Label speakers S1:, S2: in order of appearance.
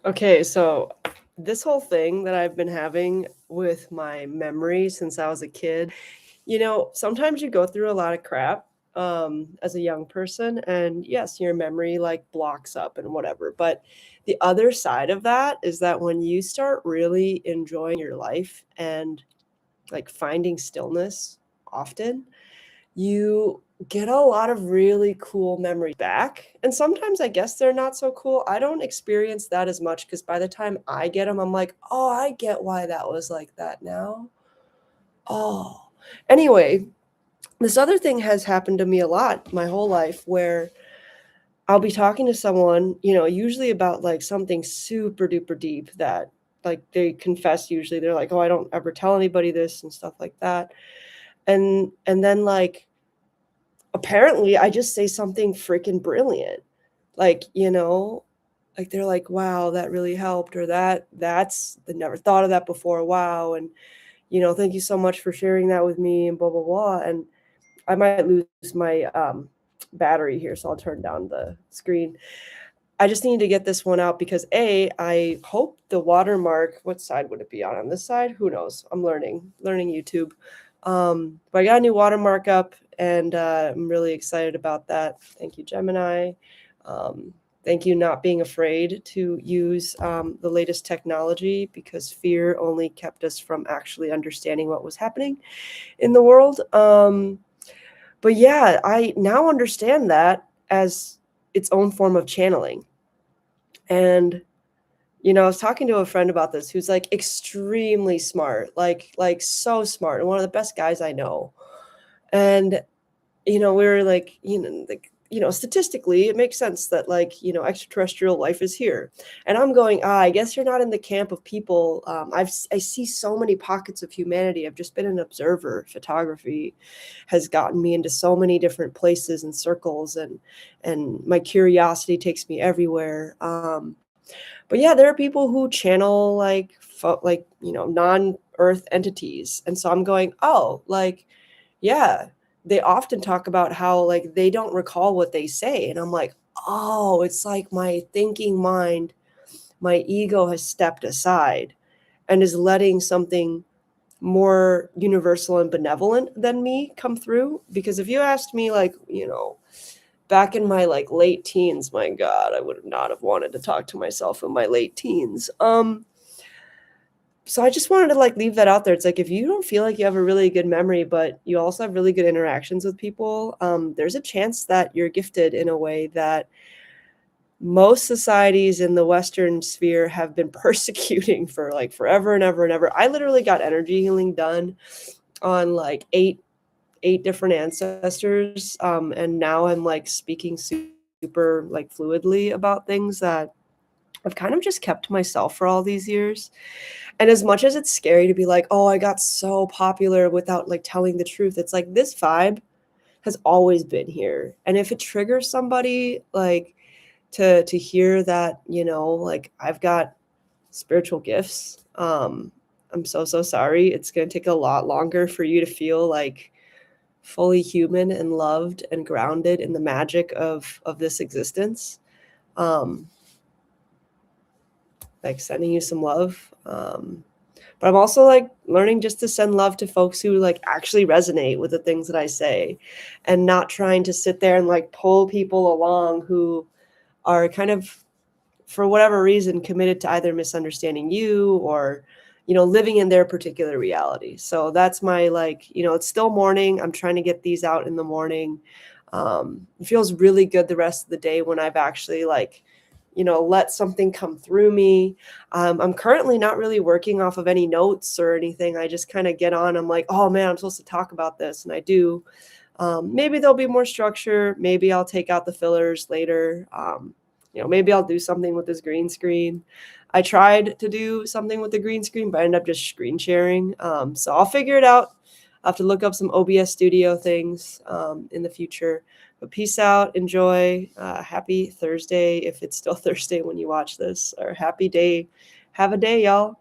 S1: Okay, so this whole thing that I've been having with my memory since I was a kid, sometimes you go through a lot of crap as a young person, and yes, your memory like blocks up and whatever. But the other side of that is that when you start really enjoying your life and like finding stillness often, you get a lot of really cool memories back. And sometimes I guess they're not so cool. I don't experience that as much because by the time I get them, I'm like, oh, I get why that was like that now. Oh, anyway, this other thing has happened to me a lot my whole life where I'll be talking to someone, usually about like something super duper deep that like they confess usually they're like, "Oh, I don't ever tell anybody this" and stuff like that. And then like apparently I just say something freaking brilliant. Like, like they're like, "Wow, that really helped," or that's I never thought of that before. Wow, and thank you so much for sharing that with me and blah blah blah. And I might lose my battery here, so I'll turn down the screen. I just need to get this one out because I hope the watermark. What side would it be on? On this side? Who knows? I'm learning YouTube. But I got a new watermark up, and I'm really excited about that. Thank you, Gemini. Um, Thank you, not being afraid to use the latest technology because fear only kept us from actually understanding what was happening in the world. But yeah, I now understand that as its own form of channeling. And I was talking to a friend about this who's like extremely smart, like so smart, and one of the best guys I know. And we were like, statistically, it makes sense that like, extraterrestrial life is here. And I'm going, I guess you're not in the camp of people. I see so many pockets of humanity. I've just been an observer. Photography has gotten me into so many different places and circles, and my curiosity takes me everywhere. But yeah, there are people who channel like non-Earth entities, and so I'm going, oh, like yeah, they often talk about how like they don't recall what they say, and I'm like, oh, it's like my thinking mind, my ego has stepped aside and is letting something more universal and benevolent than me come through. Because if you asked me like back in my like late teens, my god, I would not have wanted to talk to myself in my late teens. So I just wanted to like leave that out there. It's like if you don't feel like you have a really good memory, but you also have really good interactions with people, there's a chance that you're gifted in a way that most societies in the Western sphere have been persecuting for like forever and ever and ever. I literally got energy healing done on like eight different ancestors, and now I'm like speaking super like fluidly about things that I've kind of just kept to myself for all these years. And as much as it's scary to be like, oh, I got so popular without like telling the truth, it's like this vibe has always been here. And if it triggers somebody like to hear that, like I've got spiritual gifts, I'm so sorry. It's going to take a lot longer for you to feel like fully human and loved and grounded in the magic of this existence. Um, like sending you some love. But I'm also like learning just to send love to folks who like actually resonate with the things that I say, and not trying to sit there and like pull people along who are kind of, for whatever reason, committed to either misunderstanding you or living in their particular reality. So that's my like, it's still morning. I'm trying to get these out in the morning. It feels really good the rest of the day when I've actually like let something come through me. I'm currently not really working off of any notes or anything. I just kind of get on. I'm like, oh man, I'm supposed to talk about this, and I do. Maybe there'll be more structure. Maybe I'll take out the fillers later. Maybe I'll do something with this green screen. I tried to do something with the green screen, but I ended up just screen sharing. So I'll figure it out. I'll have to look up some OBS studio things in the future. But peace out. Enjoy. Happy Thursday if it's still Thursday when you watch this, or happy day. Have a day, y'all.